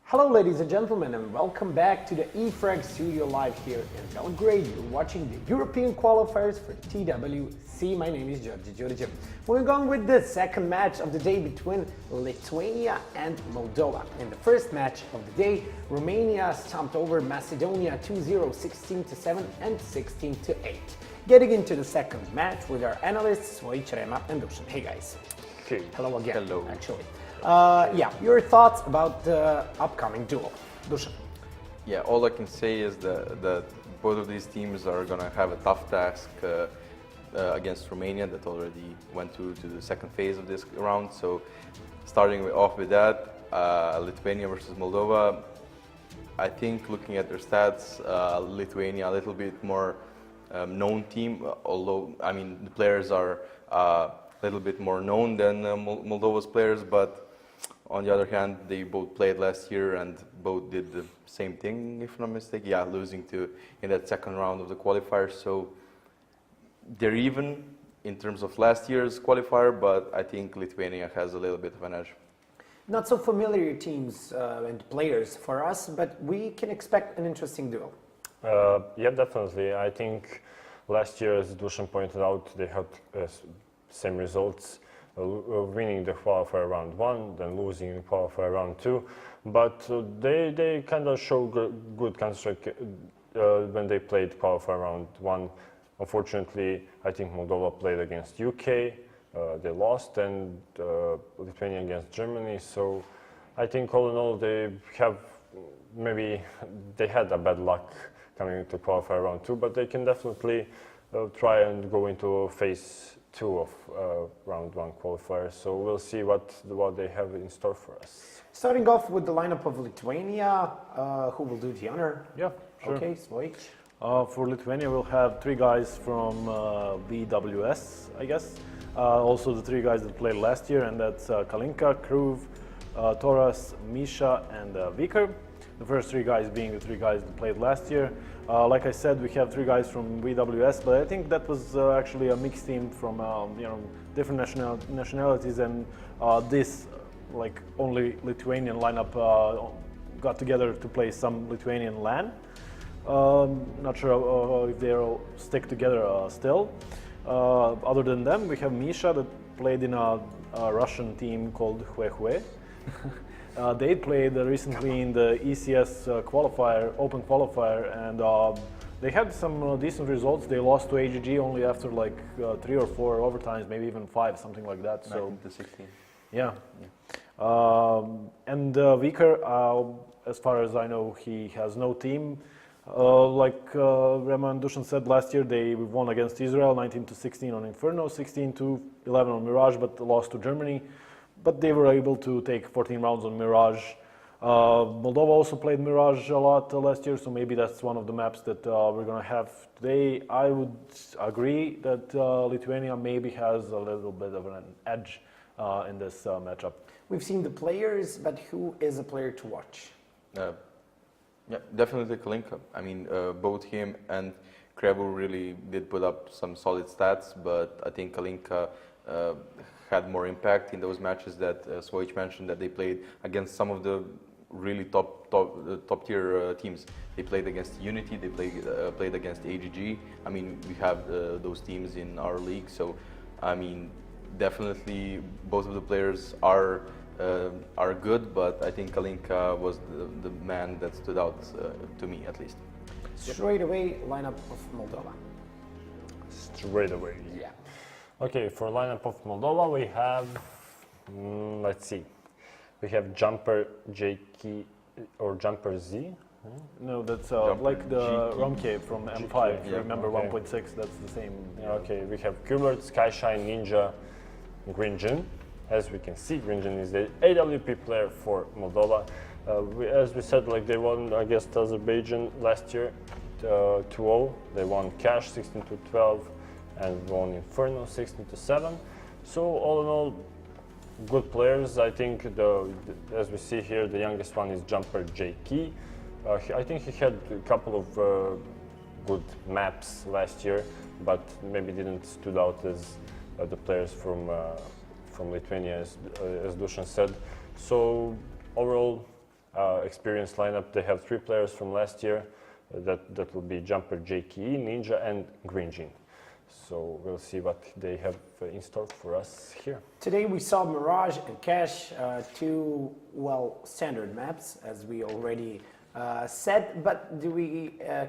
Hello ladies and gentlemen, and welcome back to the e-frag studio live here in Belgrade. You're watching the European qualifiers for TWC. My name is Georgi Georgiev. Moving on with the second match of the day between Lithuania and Moldova. In the first match of the day, Romania stomped over Macedonia 2-0, 16-7 and 16-8. Getting into the second match with our analysts Svojic, Rema and Dusan. Hey guys. Okay. Hello again. Hello. Actually. Your thoughts about the upcoming duel, Dusan? Yeah, all I can say is that both of these teams are going to have a tough task against Romania that already went to the second phase of this round. So starting off with that, Lithuania versus Moldova, I think looking at their stats, Lithuania a little bit more known team, although I mean the players are a little bit more known than Moldova's players, but on the other hand, they both played last year and both did the same thing, if I'm not mistaken. Yeah, losing in that second round of the qualifier. So they're even in terms of last year's qualifier, but I think Lithuania has a little bit of an edge. Not so familiar teams and players for us, but we can expect an interesting duel. Yeah, definitely. I think last year, as Dusan pointed out, they had same results. Winning the qualifier round 1, then losing the qualifier round 2, but they kind of show good counter-strike when they played qualifier round 1. Unfortunately, I think Moldova played against UK, they lost, and Lithuania against Germany. So I think all in all they had a bad luck coming into qualifier round 2, but they can definitely try and go into phase 2 of round 1 qualifier, so we'll see what they have in store for us. Starting off with the lineup of Lithuania, who will do the honor? Yeah, sure. Okay, Svojic. For Lithuania, we'll have 3 guys from VWS, I guess. Also the 3 guys that played last year, and that's Kalinka, Kruv, Torres, Misha, and Vikar. The first 3 guys being the 3 guys that played last year. Like I said, we have 3 guys from VWS, but I think that was actually a mixed team from different nationalities, and this like only Lithuanian lineup got together to play some Lithuanian LAN. Not sure if they'll stick together still. Other than them, we have Misha that played in a Russian team called Hue. They played recently in the ECS open qualifier, and they had some decent results. They lost to AGG only after like 3 or 4 overtimes, maybe even 5, something like that. So 19 to 16. Yeah. And Vikar, as far as I know, he has no team. Like Rema and Dusan said, last year they won against Israel 19 to 16 on Inferno, 16 to 11 on Mirage, but lost to Germany. But they were able to take 14 rounds on Mirage. Moldova also played Mirage a lot last year, so maybe that's one of the maps that we're going to have today. I would agree that Lithuania maybe has a little bit of an edge in this matchup. We've seen the players, but who is a player to watch? Yeah, definitely Kalinka. I mean, both him and Krebu really did put up some solid stats, but I think Kalinka had more impact in those matches that Svojic mentioned, that they played against some of the really top tier teams. They played against Unity, they played against AGG. I mean, we have those teams in our league, so I mean, definitely both of the players are good, but I think Kalinka was the man that stood out to me, at least. Straight away, lineup of Moldova. Straight away. Yeah. Okay, for lineup of Moldova we have, let's see, we have Jumper JK or Jumper Z. No, that's Jumper like the GK. Romke from M5. Yeah, Remember okay. 1.6, that's the same. Yeah, okay, we have Kubert, Skyshine, Ninja, Grinjin. As we can see, Grinjin is the AWP player for Moldova. As we said, like they won against Azerbaijan last year 2-0. They won Cash 16-12 and won Inferno 16-7. So all in all, good players. I think as we see here, the youngest one is Jumper JK. I think he had a couple of good maps last year, but maybe didn't stood out as the players from Lithuania, as Dusan said. So overall, experienced lineup. They have 3 players from last year. That will be Jumper, JKE, Ninja, and Green Jean. So we'll see what they have in store for us here. Today we saw Mirage and Cash, two standard maps, as we already said. But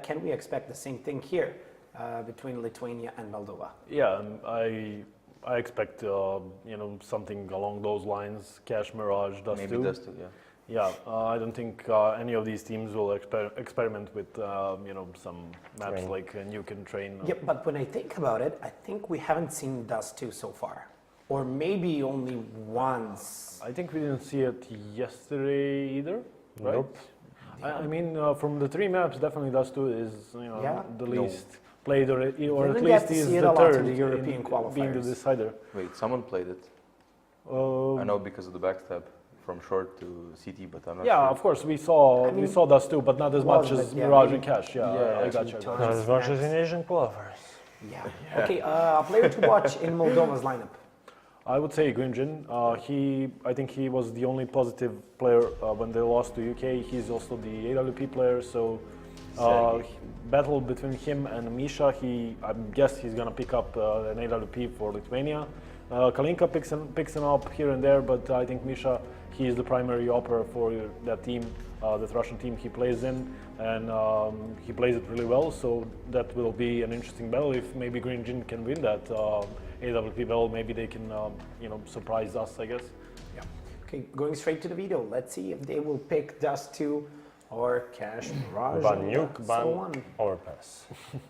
can we expect the same thing here between Lithuania and Moldova? Yeah, I expect something along those lines. Cash, Mirage, Dust Maybe 2. Dust 2, yeah. Yeah, I don't think any of these teams will experiment with some maps Train. like Nuke and Train. Yeah, but when I think about it, I think we haven't seen Dust 2 so far. Or maybe only once. I think we didn't see it yesterday either, right? Nope. I mean, from the 3 maps, definitely Dust 2 is Yeah. the least played, or at Didn't least get to is see it the a lot in third the in European being the qualifiers. decider. Wait, someone played it. I know because of the backstab from short to CT, but I'm not Yeah, sure. of course, we saw I mean, Dust 2, but not as well, much as but yeah, Mirage maybe- and Cash. Yeah, Yeah, I got you. actually, Not as much as in Asian qualifiers. Yeah. Okay, player to watch in Moldova's lineup. I would say Grinjin. I think he was the only positive player when they lost to UK. He's also the AWP player, so battle between him and Misha. I guess he's gonna pick up an AWP for Lithuania. Kalinka picks him up here and there, but I think Misha, he is the primary operator for that team, that Russian team he plays in, and he plays it really well. So that will be an interesting battle. If maybe Green Jin can win that AWP battle, maybe they can surprise us, I guess. Yeah. Okay, going straight to the veto. Let's see if they will pick Dust 2 or Cash, Mirage, Ban and Nuke, so ban on. Overpass.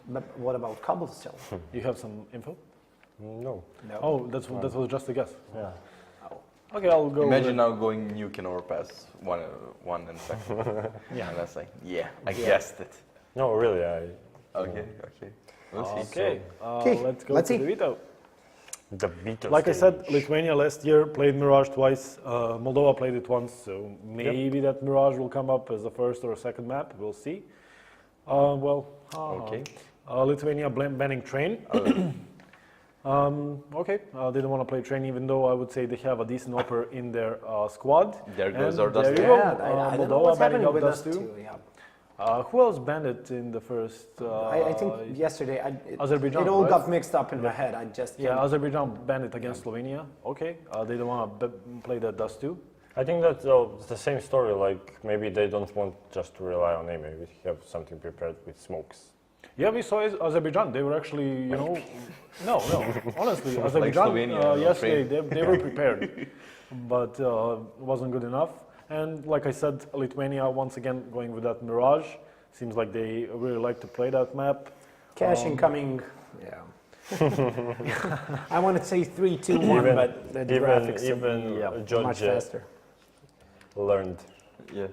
But what about Cobblestone? You have some info? No. No. Oh, that was just a guess. Yeah. Oh. Okay, I'll go. Imagine now going Nuke and overpass one and second. Yeah. And that's like, I guessed it. No, really. Okay. We'll see. Okay, Okay, let's go let's to see. the veto. The veto Like I said, stage. Lithuania last year played Mirage twice. Moldova played it once, so maybe that Mirage will come up as a first or a second map. We'll see. Okay. Lithuania banning Train. Okay, they don't want to play Train, even though I would say they have a decent opera in their squad. There goes And our Dust there you 2. go. Yeah, I don't know Moldova what's banning happening up with Dust Dust 2. 2. Yeah. Who else banned it in the first? I think yesterday Azerbaijan, it all right? got mixed up in my head. I just Yeah, can't- Azerbaijan banned it against Slovenia. Okay, they don't want to play that Dust 2. I think that it's the same story. Like maybe they don't want just to rely on aim. Maybe have something prepared with smokes. Yeah, we saw Azerbaijan. They were actually, no, honestly, Azerbaijan Slovenia, yesterday Ukraine. they were prepared, but wasn't good enough. And like I said, Lithuania once again going with that Mirage. Seems like they really like to play that map. Cash incoming. Yeah. I want to say 3-2-1, but the graphics even much Georgia faster. learned. Yeah.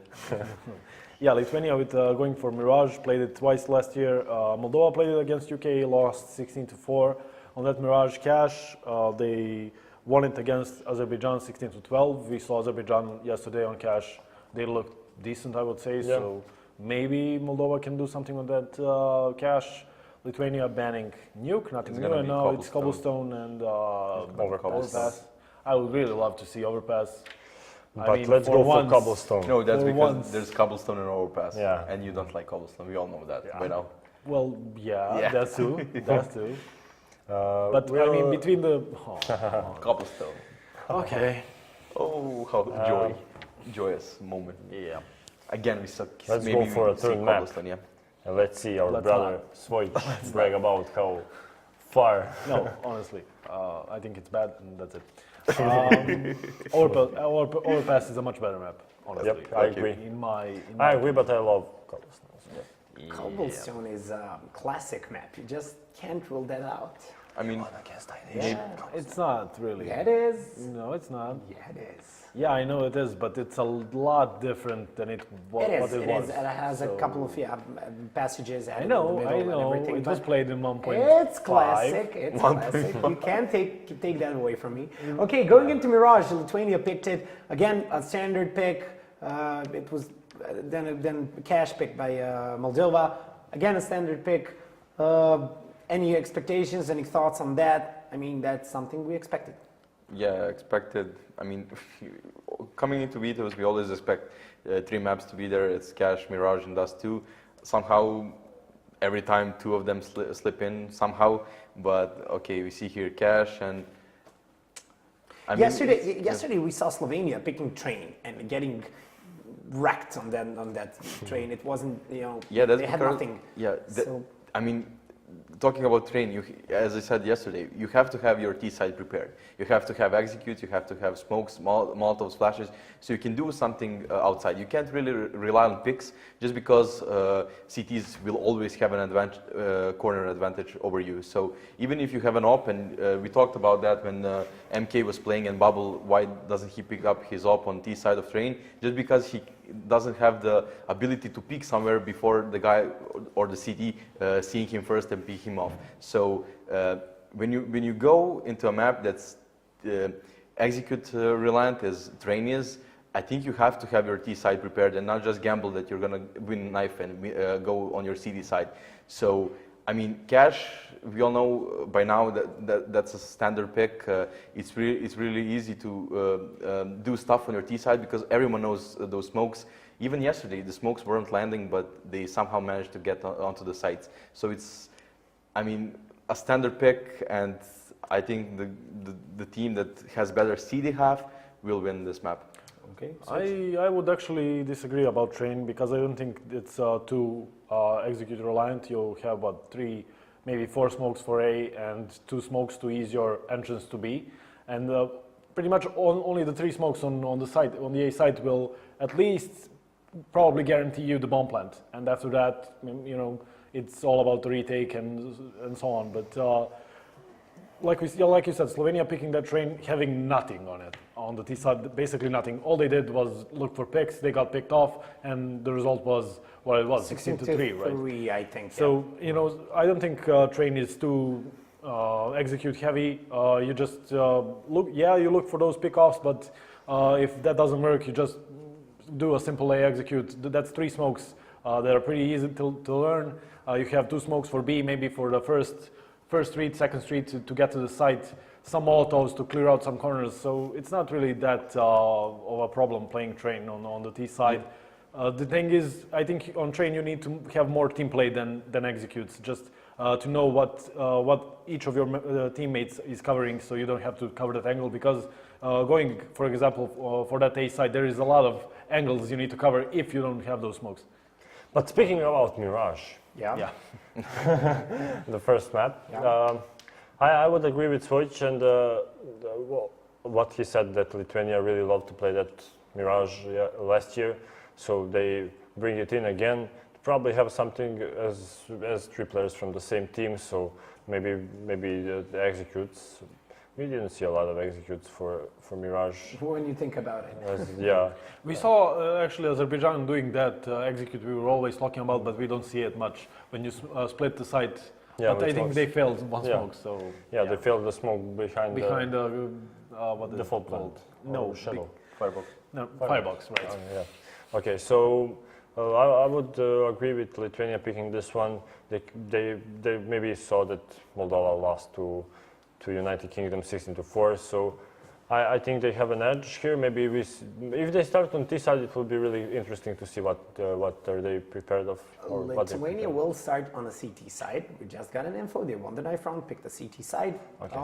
Yeah, Lithuania with going for Mirage, played it twice last year. Moldova played it against UK, lost 16-4 on that Mirage. Cash, they won it against Azerbaijan 16-12. We saw Azerbaijan yesterday on Cash. They looked decent, I would say. Yeah. So maybe Moldova can do something with that Cash. Lithuania banning Nuke, nothing It's new, gonna and be now it's Cobblestone. Cobblestone and Overpass. I would really love to see Overpass. But let's go for cobblestone. No, that's For because once. there's cobblestone and overpass. Yeah. And you don't like cobblestone. We all know that by now. Well, yeah, Yeah. that's true. That's true. But I we'll- mean, between the Cobblestone. okay, Oh, how joyous moment. yeah, Again, we suck. Let's Maybe go for we a see third map. cobblestone, yeah. And let's see our Let's brother Svoj brag about how far. no, honestly, I think it's bad, and that's it. Overpass is a much better map, honestly. Yep, I agree. In my I agree, but I love cobblestone. Cobblestone is a classic map. You just can't rule that out. I mean, Yeah, it's not really. yeah it is. No, it's not. Yeah, it is. Yeah, I know it is, but it's a lot different than what It is. it It was. is. It has a So- couple of passages. I added in know, the middle I and know. everything, It was but played in 1.5. It's classic. It's classic. You can't take that away from me. Okay, going into Mirage, Lithuania picked it again. A standard pick. It was then cash pick by Moldova. Again, a standard pick. Any expectations? Any thoughts on that? I mean, that's something we expected. Yeah, expected. I mean, coming into vetoes, we always expect 3 maps to be there. It's Cash, Mirage, and Dust 2. Somehow, every time 2 of them slip in somehow. But okay, we see here Cash and. I mean, yesterday we saw Slovenia picking train and getting wrecked on that train. It wasn't, Yeah, that's they had because, nothing. Yeah, So- I mean, talking about train, as I said yesterday, you have to have your T side prepared. You have to have executes, you have to have smokes, Molotov flashes, so you can do something outside. You can't really rely on picks just because CTs will always have an advantage, corner advantage over you. So even if you have an op, and we talked about that when MK was playing and Bubble, why doesn't he pick up his op on T side of train? Just because he doesn't have the ability to peek somewhere before the guy or the CT seeing him first and pick him off. So when you go into a map that's execute reliant as train is, I think you have to have your T side prepared and not just gamble that you're gonna win knife and go on your CD side. So I mean, Cash, we all know by now that's a standard pick. It's really easy to do stuff on your T side because everyone knows those smokes. Even yesterday, the smokes weren't landing, but they somehow managed to get onto the sites. So it's, I mean, a standard pick, and I think the team that has better CD half will win this map. Okay. I would actually disagree about train because I don't think it's too execute reliant. You'll have about 3, maybe 4 smokes for A and 2 smokes to ease your entrance to B, and pretty much only the 3 smokes on the side, on the A side, will at least probably guarantee you the bomb plant, and after that, it's all about the retake and so on. But like you said, Slovenia picking that train, having nothing on it, on the T side, basically nothing. All they did was look for picks, they got picked off, and the result was what it was, 16-3, right? 3, I think. So, I don't think train is too execute heavy. You just you look for those pickoffs, but if that doesn't work, you just do a simple A execute. That's 3 smokes that are pretty easy to learn. You have 2 smokes for B, maybe for the first street, second street to get to the site, some Molotovs to clear out some corners. So it's not really that of a problem playing train on the T side. The thing is, I think on train you need to have more team play than executes, just to know what each of your teammates is covering, so you don't have to cover that angle, because going, for example, for that A side, there is a lot of angles you need to cover if you don't have those smokes. But speaking about Mirage, Yeah. the first map, Yeah. I would agree with Switch and what he said, that Lithuania really loved to play that Mirage last year, so they bring it in again. Probably have something as 3 players from the same team, so maybe the executes. We didn't see a lot of executes for Mirage. When you think about it. Yeah. We saw actually Azerbaijan doing that execute we were always talking about, but we don't see it much when you split the site. Yeah, but I think smokes. they failed one Yeah. smoke, so Yeah, they failed the smoke behind what is default it plant. called? No, shadow. firebox. No, firebox, right? Oh, yeah. Okay, so I would agree with Lithuania picking this one. They maybe saw that Moldova lost to United Kingdom 16-4, so I think they have an edge here. Maybe if they start on T side, it will be really interesting to see what are they prepared of. Or what they Lithuania prepared. will start on the CT side. We just got an info. They won the knife round, pick the CT side. Okay,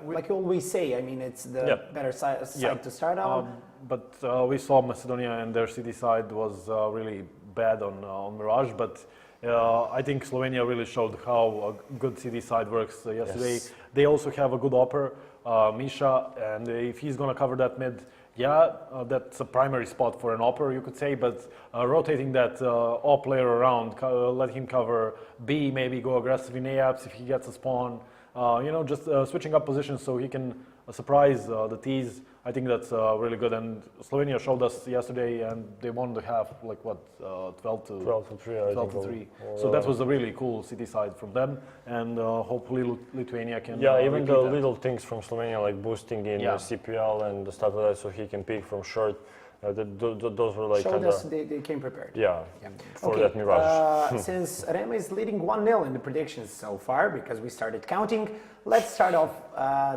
Like you always say, I mean, it's the Yeah. better side Yeah. to start on. But we saw Macedonia and their city side was really bad on Mirage, but I think Slovenia really showed how a good city side works yesterday. Yes. They also have a good opper, Misha, and if he's going to cover that mid, that's a primary spot for an opper, you could say, but rotating that op player around, let him cover B, maybe go aggressive in A-apps if he gets a spawn, just switching up positions so he can surprise the T's. I think that's really good, and Slovenia showed us yesterday, and they won the half, 12-3. 12-3. So that was a really cool city side from them, and hopefully Lithuania can. Yeah, even repeat the that. little things from Slovenia, like boosting in CPL and stuff like that, so he can pick from short. Those were like Showed kinda, us they came prepared. yeah, Yeah. for Okay, that Mirage. Since Rema is leading 1-0 in the predictions so far, because we started counting, let's start off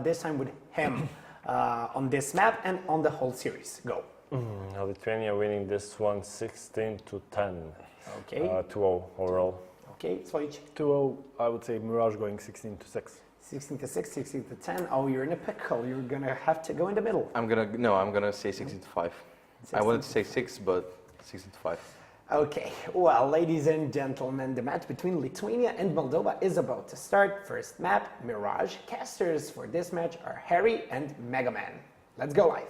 this time with him. on this map and on the whole series? Go. Lithuania winning this one 16 to 10. Okay. 2-0 overall. Okay, Switch. 2-0, I would say Mirage going 16 to 6. 16 to 6, 16 to 10. Oh, you're in a pickle. You're gonna have to go in the middle. I'm gonna say 16 to 5. I wanted to say 6, but 16 to 5. Okay, well, ladies and gentlemen, the match between Lithuania and Moldova is about to start. First map, Mirage. Casters for this match are Harry and Mega Man. Let's go live.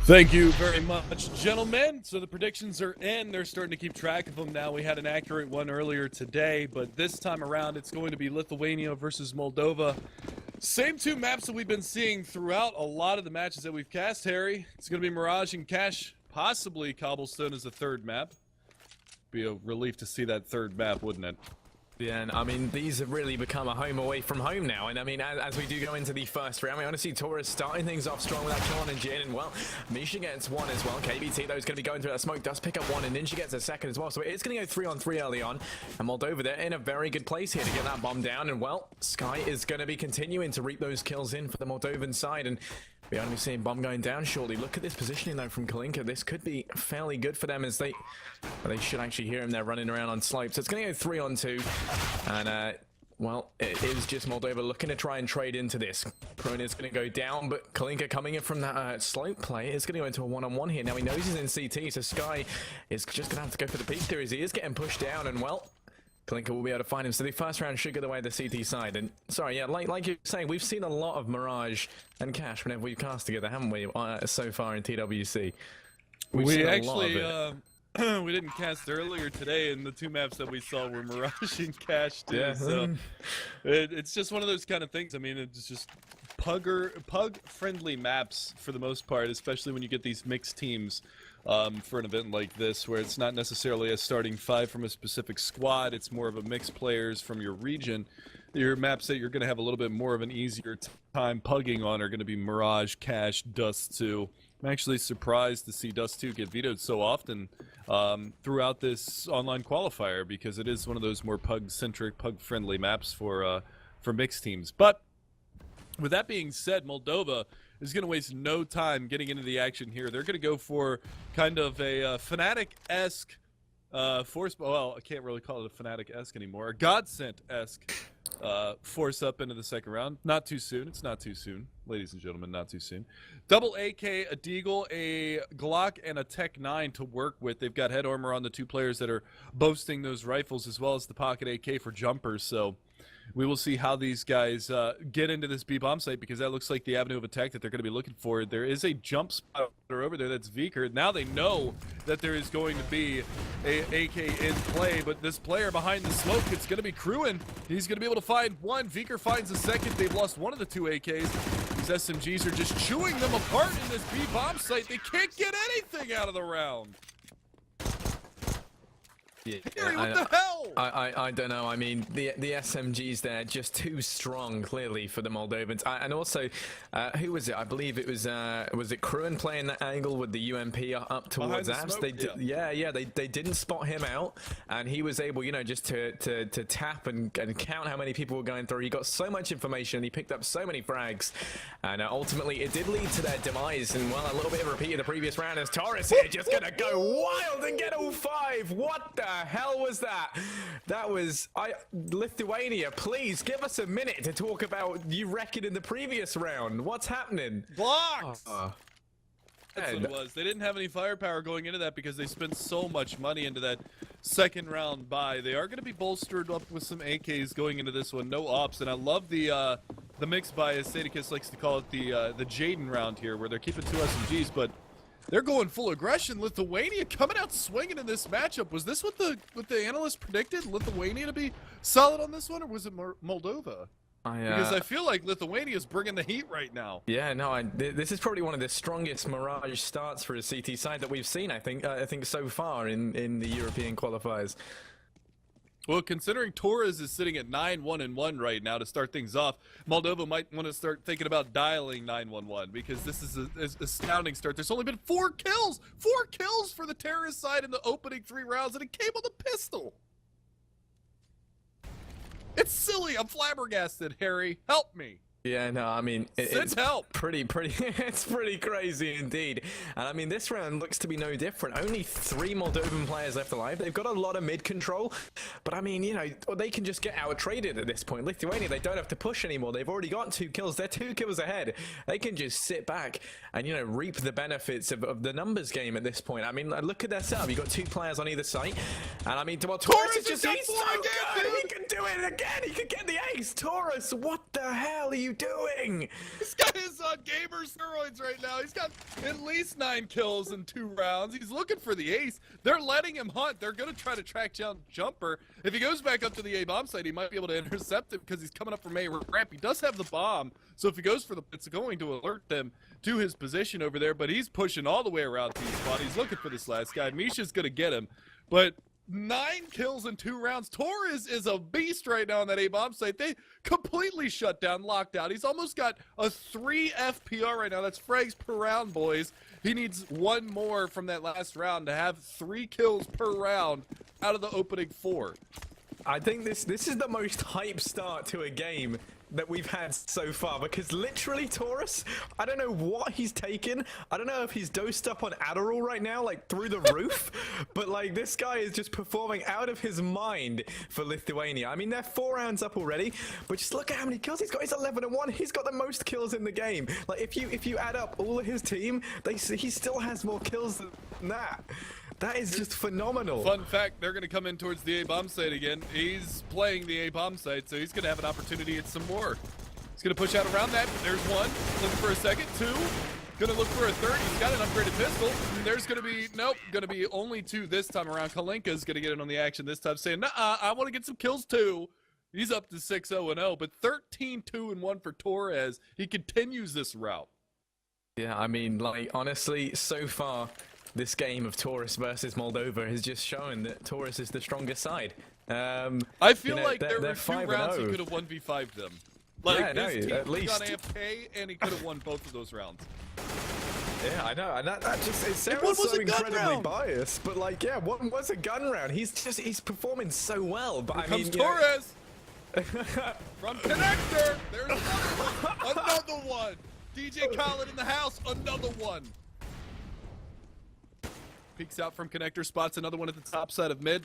Thank you very much, gentlemen. So the predictions are in. They're starting to keep track of them now. We had an accurate one earlier today, but this time around it's going to be Lithuania versus Moldova. Same two maps that we've been seeing throughout a lot of the matches that we've cast, Harry. It's going to be Mirage and Cash, possibly Cobblestone as a third map. Be a relief to see that third map, wouldn't it? Yeah, and I mean, these have really become a home away from home now. And I mean, as we do go into the first round, we want to see Torres starting things off strong with that kill on and Jin. And well, Misha gets one as well. KBT, though, is going to be going through that smoke. Does pick up one, and Ninja gets a second as well. So it's going to go 3-on-3 early on. And Moldova, they're in a very good place here to get that bomb down. And well, Sky is going to be continuing to reap those kills in for the Moldovan side. And we're only seeing bomb going down shortly. Look at this positioning though from Kalinka. This could be fairly good for them as they should actually hear him. They're running around on slope. So it's going to go 3-on-2. And well, it is just Moldova looking to try and trade into this. Krone is going to go down, but Kalinka coming in from that slope play is going to go into a one-on-one here. Now he knows he's in CT, so Sky is just going to have to go for the peak there as he is getting pushed down. And well, Kalinka will be able to find him. So the first round should go the way of the CT side. And sorry, yeah, like you're saying, we've seen a lot of Mirage and Cash whenever we've cast together, haven't we, so far in TWC? We actually, we didn't cast earlier today, and the two maps that we saw were Mirage and Cash too. Yeah. So it's just one of those kind of things. I mean, it's just pug-friendly maps for the most part, especially when you get these mixed teams. For an event like this, where it's not necessarily a starting five from a specific squad, it's more of a mixed players from your region. Your maps that you're going to have a little bit more of an easier time pugging on are going to be Mirage, Cash, Dust 2. I'm actually surprised to see Dust 2 get vetoed so often throughout this online qualifier, because it is one of those more pug-centric, pug-friendly maps for mixed teams. But with that being said, Moldova is going to waste no time getting into the action here. They're going to go for kind of a Fnatic-esque force. Well, I can't really call it a Fnatic-esque anymore. A Godsent-esque force up into the second round. Not too soon. It's not too soon, ladies and gentlemen. Not too soon. Double AK, a Deagle, a Glock, and a Tech 9 to work with. They've got head armor on the two players that are boasting those rifles, as well as the pocket AK for jumpers. So we will see how these guys get into this B-bomb site, because that looks like the avenue of attack that they're going to be looking for. There is a jump spotter over there that's Viker. Now they know that there is going to be a AK in play, but this player behind the smoke, it's going to be Kruen. He's going to be able to find one. Viker finds a second. They've lost one of the two AKs. These SMGs are just chewing them apart in this B-bomb site. They can't get anything out of the round. Yeah, Harry, what the hell? I don't know. I mean, the SMGs there just too strong, clearly, for the Moldovans. And also, who was it? I believe it was it Kruen playing that angle with the UMP up towards Abs? They didn't spot him out, and he was able, you know, just to tap and count how many people were going through. He got so much information, he picked up so many frags, and ultimately it did lead to their demise. And well, a little bit of a repeat of the previous round as Torres here just gonna go wild and get all five. What the hell was that? That was Lithuania. Please give us a minute to talk about you wrecking in the previous round. What's happening? Blocked. That's what it was. They didn't have any firepower going into that because they spent so much money into that second round buy. They are going to be bolstered up with some AKs going into this one. No ops, and I love the mix buy, as Sadicus likes to call it, the Jaden round here, where they're keeping two SMGs, but they're going full aggression. Lithuania coming out swinging in this matchup. Was this what the analysts predicted? Lithuania to be solid on this one, or was it Moldova? Because I feel like Lithuania is bringing the heat right now. Yeah, no, this is probably one of the strongest Mirage starts for a CT side that we've seen. I think so far in the European qualifiers. Well, considering Torres is sitting at 9-1-1 right now to start things off, Moldova might want to start thinking about dialing 9-1-1, because this is an astounding start. There's only been 4 kills! 4 kills for the terrorist side in the opening 3 rounds, and it came with a pistol! It's silly! I'm flabbergasted, Harry. Help me! Yeah, no, I mean, it's help. pretty, it's pretty crazy indeed. And I mean, this round looks to be no different. Only 3 Moldovan players left alive. They've got a lot of mid control, but I mean, you know, they can just get out-traded at this point. Lithuania, they don't have to push anymore. They've already got 2 kills. They're 2 kills ahead. They can just sit back and, you know, reap the benefits of the numbers game at this point. I mean, look at their setup. You've got 2 players on either side. And I mean, well, Torres is just, he's so good. He can do it again. He can get the ace. Torres, what the hell are you doing? This guy is on gamer steroids right now. He's got at least 9 kills in 2 rounds. He's looking for the ace. They're letting him hunt. They're going to try to track down Jumper. If he goes back up to the A bomb site, he might be able to intercept it because he's coming up from A ramp. He does have the bomb, so if he goes for the, it's going to alert them to his position over there, but he's pushing all the way around to his spot. He's looking for this last guy. Misha's going to get him, but 9 kills in 2 rounds. Torres is a beast right now on that A-bomb site. They completely shut down, locked out. He's almost got a 3 FPR right now. That's frags per round, boys. He needs 1 more from that last round to have 3 kills per round out of the opening 4. I think this is the most hype start to a game that we've had so far, because literally Torres, I don't know what he's taken. I don't know if he's dosed up on Adderall right now, like through the roof, but like this guy is just performing out of his mind for Lithuania. I mean, they're 4 rounds up already, but just look at how many kills he's got. He's 11-1. He's got the most kills in the game. Like if you add up all of his team, he still has more kills than that. That is just phenomenal. Fun fact, they're going to come in towards the A-bomb site again. He's playing the A-bomb site, so he's going to have an opportunity at some more. He's going to push out around that. There's 1. Looking for a second. 2. Going to look for a 3rd. He's got an upgraded pistol. And there's going to be, nope, going to be only 2 this time around. Kalinka's going to get in on the action this time, saying, nah, I want to get some kills too. He's up to 6-0-0, but 13-2-1 for Torres. He continues this route. Yeah, I mean, like, honestly, so far, this game of Torres versus Moldova has just shown that Torres is the strongest side. I feel like there were 2 rounds he 5-0. could have 1v5'd them. Like, Yeah, no, his team at least. got AFK, and he could have won both of those rounds. Yeah, I know, and that just, it one sounds was so a gun incredibly round. biased, but like, yeah, one was a gun round. He's performing so well, but Here I mean, comes you know, Torres! From Connector! There's another one! Another one! DJ Khaled in the house, another one! Peeks out from Connector, spots another one at the top side of mid.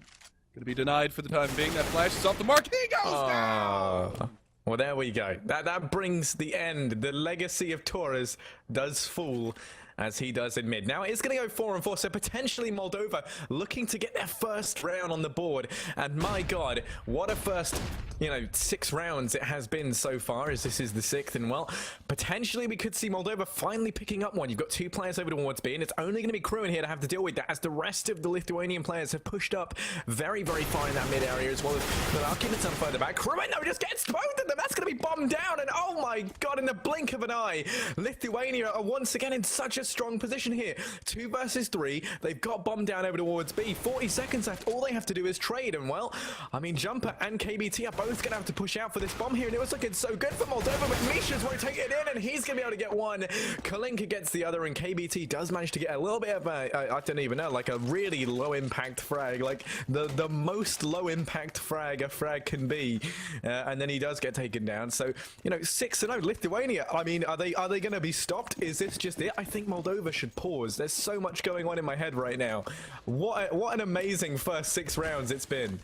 Gonna be denied for the time being. That flash is off the mark. He goes down! Well, there we go. That brings the end. The legacy of Torres does fall as he does in mid. Now, it's going to go 4-4, so potentially Moldova looking to get their first round on the board. And my God, what a first, 6 rounds it has been so far, as this is the 6th. And, well, potentially we could see Moldova finally picking up one. You've got 2 players over towards B, and it's only going to be Crew in here to have to deal with that, as the rest of the Lithuanian players have pushed up very, very far in that mid area, as well as Milwaukee some further back. Crew just gets both of them. That's going to be bombed down, and oh my God, in the blink of an eye, Lithuania are once again in such a strong position here. 2 versus 3. They've got bombed down over towards B. 40 seconds left. All they have to do is trade. And well, I mean, Jumper and KBT are both going to have to push out for this bomb here. And it was looking so good for Moldova, but Misha's rotating it in, and he's going to be able to get one. Kalinka gets the other, and KBT does manage to get a little bit of a, I don't even know, like a really low impact frag, like the most low impact frag a frag can be. And then he does get taken down. So, 6-0 Lithuania. I mean, are they going to be stopped? Is this just it? I think Moldova should pause. There's so much going on in my head right now. What an amazing first 6 rounds it's been.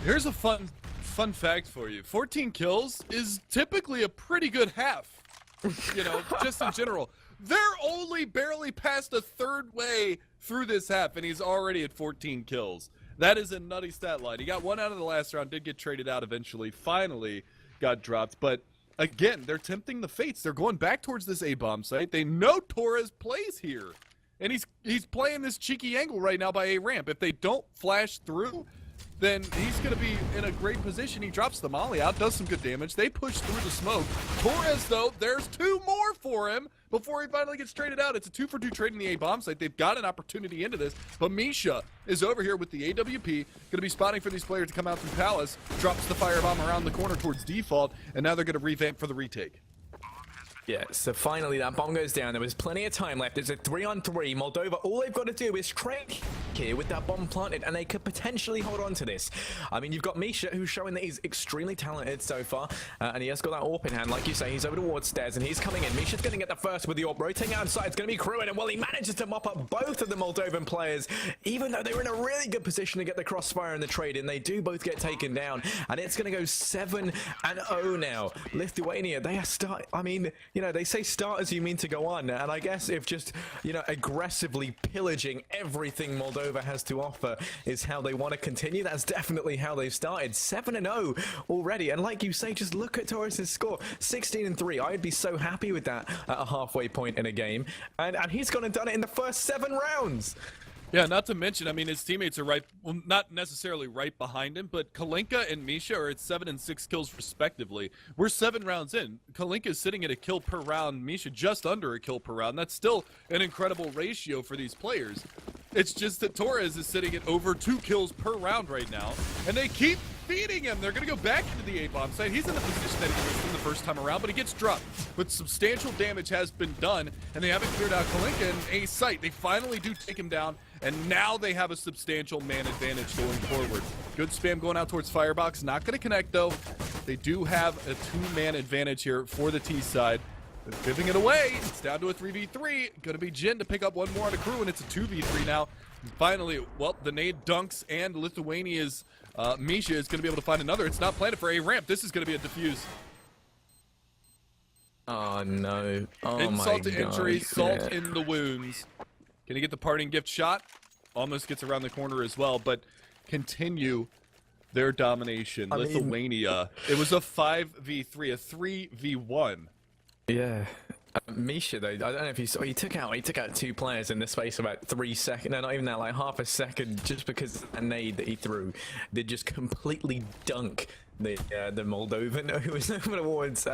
Here's a fun fact for you. 14 kills is typically a pretty good half. Just in general. They're only barely past a 3rd way through this half, and he's already at 14 kills. That is a nutty stat line. He got 1 out of the last round, did get traded out eventually, finally got dropped, but again, they're tempting the fates. They're going back towards this A-bomb site. They know Torres plays here, and he's playing this cheeky angle right now by A ramp. If they don't flash through, then he's going to be in a great position. He drops the molly out, does some good damage. They push through the smoke. Torres, though, there's 2 more for him before he finally gets traded out. It's a 2-for-2 trade in the A-bomb site. They've got an opportunity into this, but Misha is over here with the AWP, going to be spotting for these players to come out through Palace, drops the firebomb around the corner towards default, and now they're going to revamp for the retake. Yeah, so finally that bomb goes down. There was plenty of time left. It's a 3-on-3. Moldova, all they've got to do is trade here with that bomb planted, and they could potentially hold on to this. I mean, you've got Misha, who's showing that he's extremely talented so far, and he has got that AWP in hand. Like you say, he's over towards stairs, and he's coming in. Misha's going to get the first with the AWP. Rotating outside, it's going to be Cruin, and well, he manages to mop up both of the Moldovan players, even though they were in a really good position to get the crossfire and the trade in. They do both get taken down, and it's going to go 7-0 now. Lithuania, they are I mean, you know, they say start as you mean to go on, and I guess if just, you know, aggressively pillaging everything Moldova has to offer is how they want to continue, that's definitely how they've started. 7-0 already, and like you say, just look at Torres' score, 16-3. I'd be so happy with that at a halfway point in a game, and he's gone and done it in the first 7 rounds. Yeah, not to mention, I mean, his teammates are right, well, not necessarily right behind him, but Kalinka and Misha are at 7 and 6 kills respectively. We're 7 rounds in. Kalinka is sitting at a kill per round, Misha just under a kill per round. That's still an incredible ratio for these players. It's just that Torres is sitting at over 2 kills per round right now, and they keep feeding him. They're going to go back into the A-bomb site. He's in the position that he was in the first time around, but he gets dropped. But substantial damage has been done, and they haven't cleared out Kalinka in A site. They finally do take him down, and now they have a substantial man advantage going forward. Good spam going out towards Firebox. Not going to connect, though. They do have a 2-man advantage here for the T side. They're giving it away. It's down to a 3v3. Going to be Jin to pick up one more on a crew, and it's a 2v3 now. And finally, well, the nade dunks, and Lithuania's Misha is going to be able to find another. It's not planted for a ramp. This is going to be a defuse. Oh, no. Oh, Insult my to injury, God. salt in the wounds. Can he get the parting gift shot? Almost gets around the corner as well, but continue their domination. Lithuania. It was a 5v3, a 3v1. Yeah. Misha, though, I don't know if you saw, he took out 2 players in the space of about 3 seconds. No, not even that, like half a second, just because a nade that he threw did just completely dunk the Moldovan who was over towards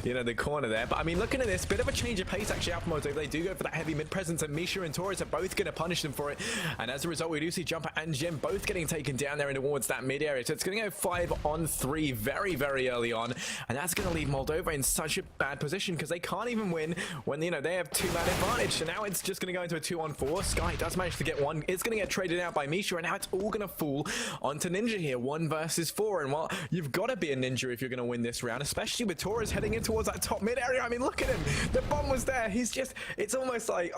you know, the corner there. But I mean, looking at this, bit of a change of pace actually out for Moldova. They do go for that heavy mid presence, and Misha and Torres are both going to punish them for it. And as a result, we do see Jumper and Jim both getting taken down there and towards that mid area. So it's going to go 5-on-3 very, very early on, and that's going to leave Moldova in such a bad position because they can't even win when, you know, they have 2-man advantage. So now it's just going to go into a 2-on-4. Sky does manage to get one. It's going to get traded out by Misha, and now it's all going to fall onto Ninja here, 1 versus 4. And well, you've got to be a Ninja if you're going to win this round, especially with Torres heading in towards that top mid area. I mean, look at him. The bomb was there. He's just, it's almost like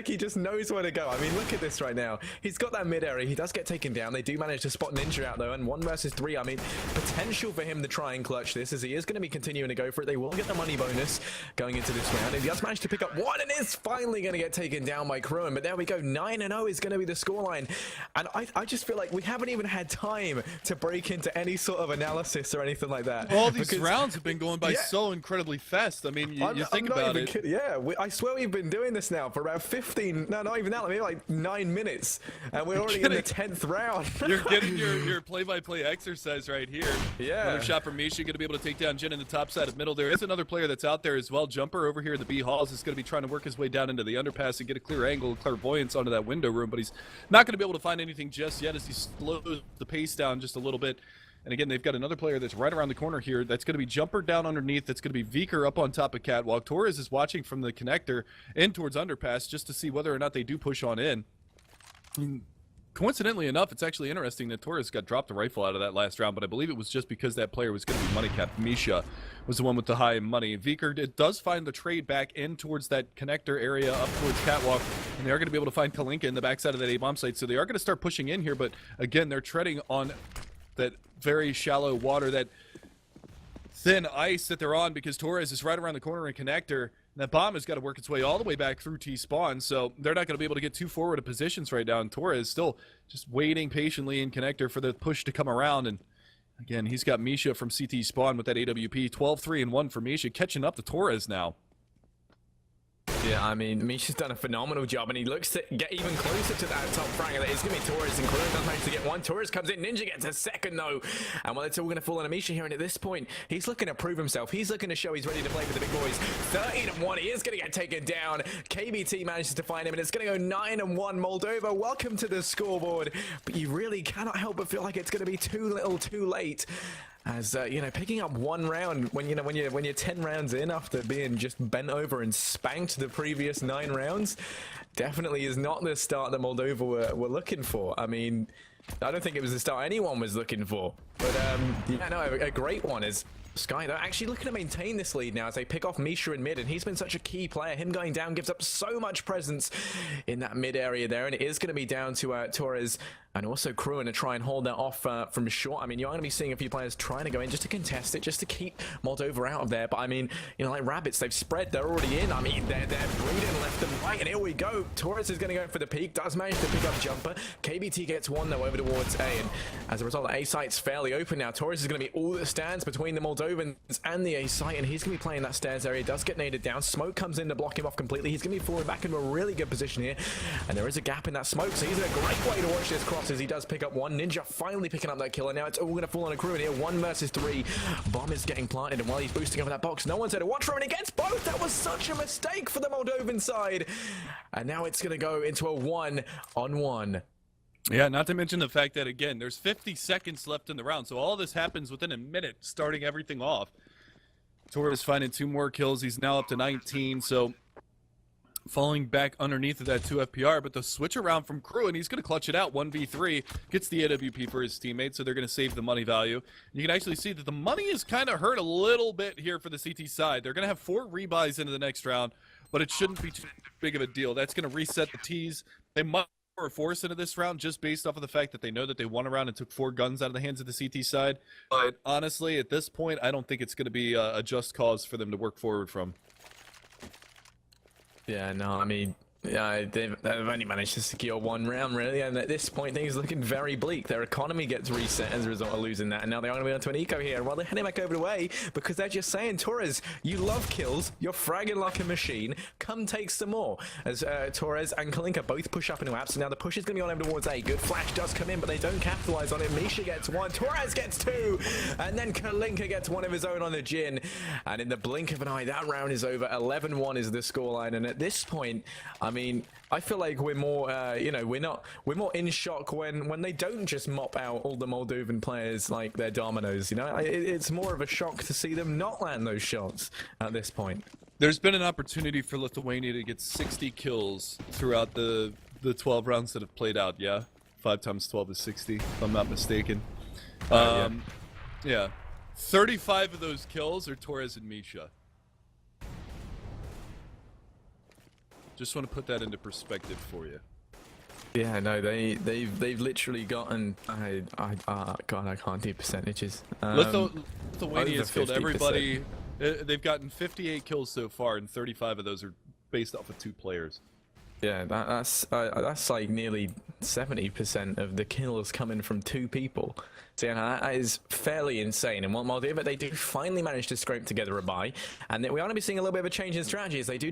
he just knows where to go. I mean, look at this right now. He's got that mid area. He does get taken down. They do manage to spot Ninja out though, and 1 versus 3. I mean, potential for him to try and clutch this, as he is going to be continuing to go for it. They will get the money bonus going into this round. And he does manage to pick up 1 and is finally going to get taken down by Cruin. But there we go. 9-0 is going to be the scoreline. And I just feel like we haven't even had time to break into any sort of analysis or anything like that. All these rounds have been going by so incredibly fast. I mean, you think about it. Yeah, I swear we've been doing this now for about 15, no, not even that, maybe like 9 minutes. And we're already in the 10th round. You're getting your play-by-play exercise right here. Yeah. Another shot from Misha, going to be able to take down Jin in the top side of middle. There is another player that's out there as well. Jumper over here in the B halls is going to be trying to work his way down into the underpass and get a clear angle, clairvoyance onto that window room, but he's not going to be able to find anything just yet as he slows the pace down just a little bit. And again, they've got another player that's right around the corner here. That's going to be Jumper down underneath. That's going to be Viker up on top of Catwalk. Torres is watching from the connector in towards underpass just to see whether or not they do push on in. Coincidentally enough, it's actually interesting that Torres got dropped the rifle out of that last round, but I believe it was just because that player was going to be money capped. Misha was the one with the high money. Viker does find the trade back in towards that connector area up towards Catwalk, and they are going to be able to find Kalinka in the backside of that A-bomb site, so they are going to start pushing in here, but again, they're treading on that very shallow water, that thin ice that they're on, because Torres is right around the corner in connector. And that bomb has got to work its way all the way back through T-spawn, so they're not going to be able to get too forward of positions right now. And Torres still just waiting patiently in connector for the push to come around. And again, he's got Misha from CT spawn with that AWP. 12-3-1 for Misha, catching up to Torres now. Yeah, I mean, Misha's done a phenomenal job, and he looks to get even closer to that top frag. It's going to be Torres, and Cruin does manage to get one. Torres comes in, Ninja gets a second, though. And well, it's all going to fall on Misha here, and at this point, he's looking to prove himself. He's looking to show he's ready to play for the big boys. 13-1, he is going to get taken down. KBT manages to find him, and it's going to go 9-1. Moldova, welcome to the scoreboard. But you really cannot help but feel like it's going to be too little, too late. As you know, picking up one round when when you're 10 rounds in after being just bent over and spanked the previous 9 rounds, definitely is not the start that Moldova were looking for. I mean, I don't think it was the start anyone was looking for. But yeah, no, a great one is Sky. They're actually looking to maintain this lead now as they pick off Misha in mid, and he's been such a key player. Him going down gives up so much presence in that mid area there, and it is going to be down to Torres and also Kruen to try and hold that off from short. I mean, you are going to be seeing a few players trying to go in just to contest it, just to keep Moldova out of there. But I mean, you know, like rabbits, they've spread, they're already in. I mean, they're breeding left and right, and here we go. Torres is going to go for the peak, does manage to pick up jumper. KBT gets one though over towards A, and as a result, the A site's fairly open now. Torres is going to be all that stands between the Moldovans and the A site, and he's going to be playing that stairs area. Does get naded down. Smoke comes in to block him off completely. He's going to be falling back into a really good position here, and there is a gap in that smoke, so he's in a great way to watch this cross as he does pick up one. Ninja finally picking up that kill, and now it's all going to fall on a crew in here. 1 versus 3. Bomb is getting planted, and while he's boosting over that box, no one's there to watch for him, and he gets both. That was such a mistake for the Moldovan side, and now it's going to go into a 1-on-1. Yeah, not to mention the fact that, again, there's 50 seconds left in the round, so all this happens within a minute, starting everything off. Torres finding 2 more kills. He's now up to 19, so falling back underneath of that 2 FPR, but the switch around from Crew, and he's going to clutch it out. 1v3, gets the AWP for his teammates, so they're going to save the money value. You can actually see that the money is kind of hurt a little bit here for the CT side. They're going to have 4 rebuys into the next round, but it shouldn't be too big of a deal. That's going to reset the T's. They might force into this round just based off of the fact that they know that they won a round and took 4 guns out of the hands of the CT side. But honestly, at this point, I don't think it's going to be a just cause for them to work forward from. Yeah, no, I mean, yeah, they've only managed to secure 1 round, really, and at this point, things are looking very bleak. Their economy gets reset as a result of losing that, and now they're going to be onto an eco here. Well, they're heading back over the way because they're just saying, Torres, you love kills, you're fragging like a machine, come take some more. As Torres and Kalinka both push up into apps, and now the push is going to be on over towards A. Good flash does come in, but they don't capitalize on it. Misha gets 1, Torres gets 2, and then Kalinka gets 1 of his own on the Jin, and in the blink of an eye, that round is over. 11-1 is the scoreline, and at this point, I mean, I feel like we're more, you know, we're more in shock when they don't just mop out all the Moldovan players like they're dominoes. You know, it's more of a shock to see them not land those shots at this point. There's been an opportunity for Lithuania to get 60 kills throughout the 12 rounds that have played out. Yeah, 5 times 12 is 60, if I'm not mistaken. Yeah, 35 of those kills are Torres and Misha. Just want to put that into perspective for you. Yeah, no, they've literally gotten. God, I can't do percentages. Lithuania has killed everybody. They've gotten 58 kills so far, and 35 of those are based off of 2 players. Yeah, that's like nearly 70% of the kills coming from 2 people. So yeah, that is fairly insane. And what Moldova, they do finally manage to scrape together a buy, and we are going to be seeing a little bit of a change in strategy as they do.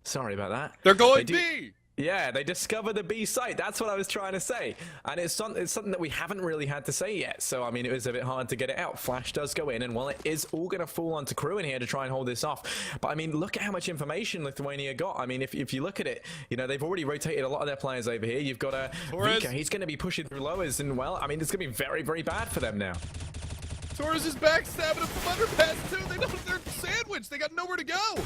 Sorry about that. They're going B. Yeah, they discover the B site. That's what I was trying to say. And it's something that we haven't really had to say yet. So, I mean, it was a bit hard to get it out. Flash does go in, and while it is all going to fall onto Crew in here to try and hold this off. But, I mean, look at how much information Lithuania got. I mean, if you look at it, you know, they've already rotated a lot of their players over here. You've got Vika. He's going to be pushing through lowers, and, well, I mean, it's going to be very, very bad for them now. Torres is backstabbing him from underpass too. They know they're sandwiched. They got nowhere to go.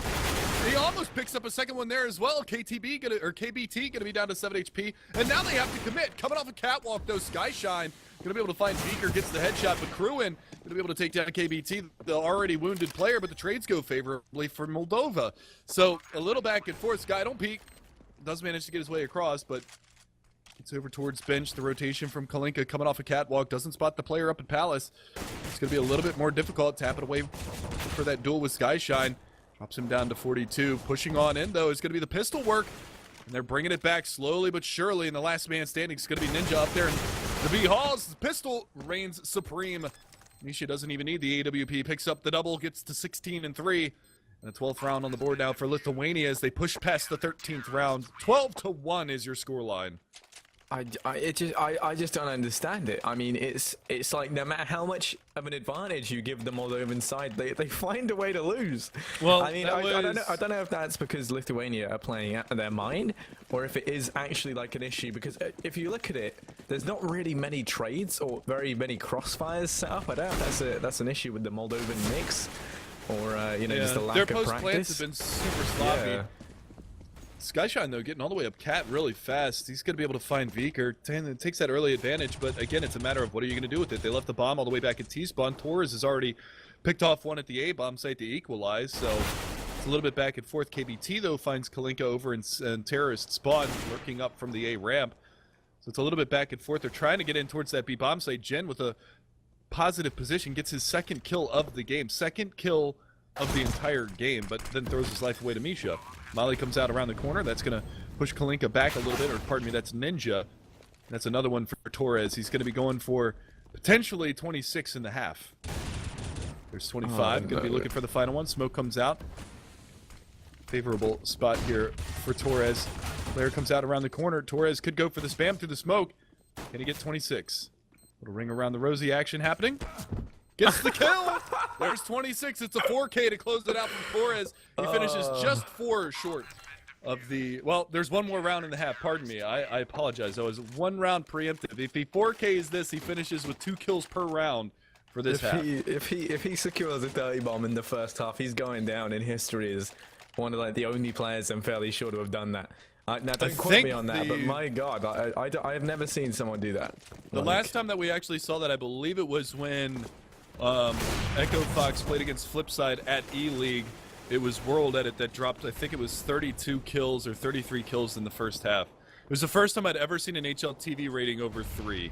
He almost picks up a second one there as well. KBT gonna be down to 7 HP, and now they have to commit. Coming off a catwalk though, Skyshine gonna be able to find Beaker, gets the headshot, but Kruen gonna be able to take down KBT, the already wounded player. But the trades go favorably for Moldova. So a little back and forth. Sky don't peek, does manage to get his way across, but it's over towards bench. The rotation from Kalinka coming off a catwalk doesn't spot the player up at Palace. It's going to be a little bit more difficult. Tap it away for that duel with Skyshine. Drops him down to 42. Pushing on in, though, is going to be the pistol work. And they're bringing it back slowly but surely. And the last man standing is going to be Ninja up there. And the B Halls, the pistol reigns supreme. Misha doesn't even need the AWP. Picks up the double, gets to 16 and 3. And the 12th round on the board now for Lithuania as they push past the 13th round. 12-1 is your scoreline. I just don't understand it. I mean, it's like no matter how much of an advantage you give the Moldovan side, they find a way to lose. Well, I mean, I don't know if that's because Lithuania are playing out of their mind, or if it is actually like an issue. Because if you look at it, there's not really many trades or very many crossfires set up. I don't know if that's an issue with the Moldovan mix, or you know, just the lack their of post practice. plants have been super sloppy. Yeah. Skyshine, though, getting all the way up Cat really fast. He's going to be able to find Viker. It takes that early advantage, but again, it's a matter of what are you going to do with it. They left the bomb all the way back at T-spawn. Torres has already picked off one at the A-bomb site to equalize, so it's a little bit back and forth. KBT, though, finds Kalinka over in terrorist spawn, working up from the A ramp. So it's a little bit back and forth. They're trying to get in towards that B-bomb site. Jen, with a positive position, gets his second kill of the game. Second kill of the entire game, but then throws his life away to Misha. Molly comes out around the corner. That's going to push Kalinka back a little bit, or pardon me, that's Ninja. That's another one for Torres. He's going to be going for potentially 26 and a half. There's 25. Going to be looking for the final one. Smoke comes out. Favorable spot here for Torres. Player comes out around the corner. Torres could go for the spam through the smoke. Can he get 26? Little ring around the rosy action happening. Gets the kill. There's 26. It's a 4K to close it out from Torres. He finishes just 4 short of the... Well, there's one more round and a half. Pardon me. I apologize. That was 1 round preemptive. If he 4Ks this, he finishes with 2 kills per round for this half. If he secures a 30 bomb in the first half, he's going down in history as one of like the only players I'm fairly sure to have done that. Now, don't quote me on that, but my God, I have never seen someone do that. The last time that we actually saw that, I believe it was when Echo Fox played against Flipside at E-League. It was World Edit that dropped, I think it was 32 kills or 33 kills in the first half. It was the first time I'd ever seen an HLTV rating over 3.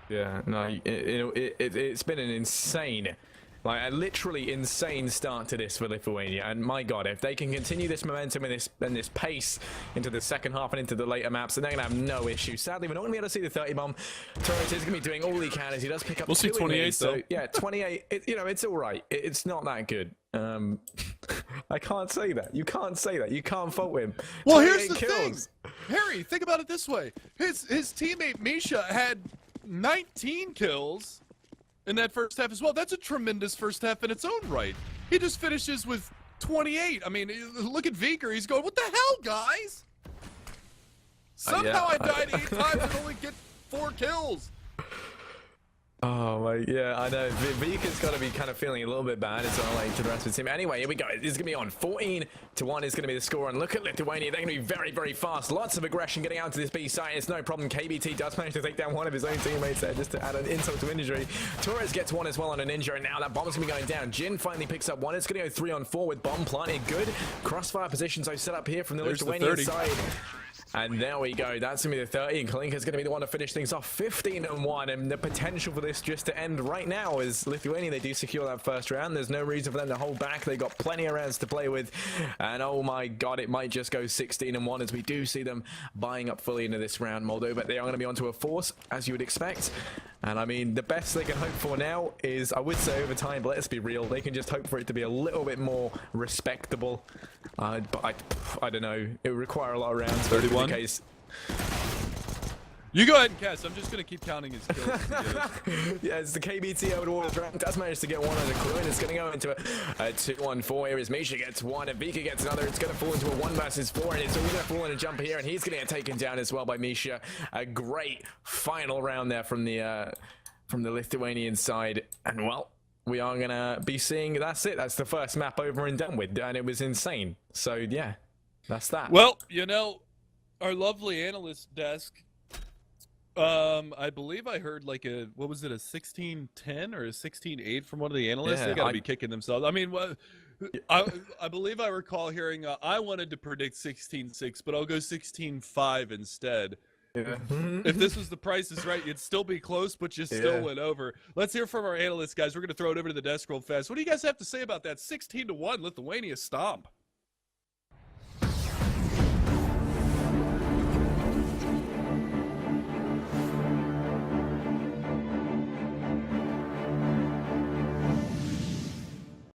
Yeah, no, it's been an insane, like a literally insane start to this for Lithuania, and my God, if they can continue this momentum and this pace into the second half and into the later maps, then they're gonna have no issue. Sadly, we're not gonna be able to see the 30 bomb. Torres is gonna be doing all he can as he does pick up. We'll see 28 so, though. Yeah, 28. You know, it's all right. It's not that good. I can't say that. You can't say that. You can't fault him. Well, here's the kills. thing, Harry. Think about it this way: his teammate Misha had 19 kills in that first half as well. That's a tremendous first half in its own right. He just finishes with 28. I mean, look at Viker. He's going, what the hell, guys? Somehow I died 8 times and only get 4 kills. Oh my, yeah, I know. Viker's got to be kind of feeling a little bit bad as well, like to the rest of the team. Anyway, here we go. This is going to be on 14-1 is going to be the score. And look at Lithuania. They're going to be very, very fast. Lots of aggression getting out to this B site. It's no problem. KBT does manage to take down one of his own teammates there just to add an insult to injury. Torres gets one as well on a Ninja, and now that bomb's going to be going down. Jin finally picks up one. It's going to go 3-on-4 with bomb planted. Good crossfire positions I set up here from the Lithuanian side. And there we go. That's going to be the 30, and Kalinka's going to be the one to finish things off 15-1. And the potential for this just to end right now is Lithuania. They do secure that first round. There's no reason for them to hold back. They got plenty of rounds to play with. And oh my God, it might just go 16-1 as we do see them buying up fully into this round. Moldova, they are going to be onto a force, as you would expect. And I mean, the best they can hope for now is, I would say overtime, but let's be real, they can just hope for it to be a little bit more respectable. But I don't know, it would require a lot of rounds. 31. Case. You go ahead and cast. I'm just going to keep counting his kills. Yeah, it's the KBT out Warriors round. Does manage to get one on the crew, and it's going to go into a 2-1-4 here as Misha gets one and Vika gets another. It's going to fall into a 1 versus 4, and it's all going to fall in a jump here, and he's going to get taken down as well by Misha. A great final round there from the Lithuanian side, and well, we are going to be seeing, that's it. That's the first map over and done with, and it was insane. So yeah, that's that. Well, you know, our lovely analyst desk, I believe I heard like a, what was it, a 16-10 or a 16-8 from one of the analysts? Yeah, They got to be kicking themselves. I mean, I believe I recall hearing, I wanted to predict 16-6, but I'll go 16-5 instead. Yeah. If this was the Price is Right, you'd still be close, but you still went over. Let's hear from our analysts, guys. We're going to throw it over to the desk real fast. What do you guys have to say about that 16-1 Lithuania stomp?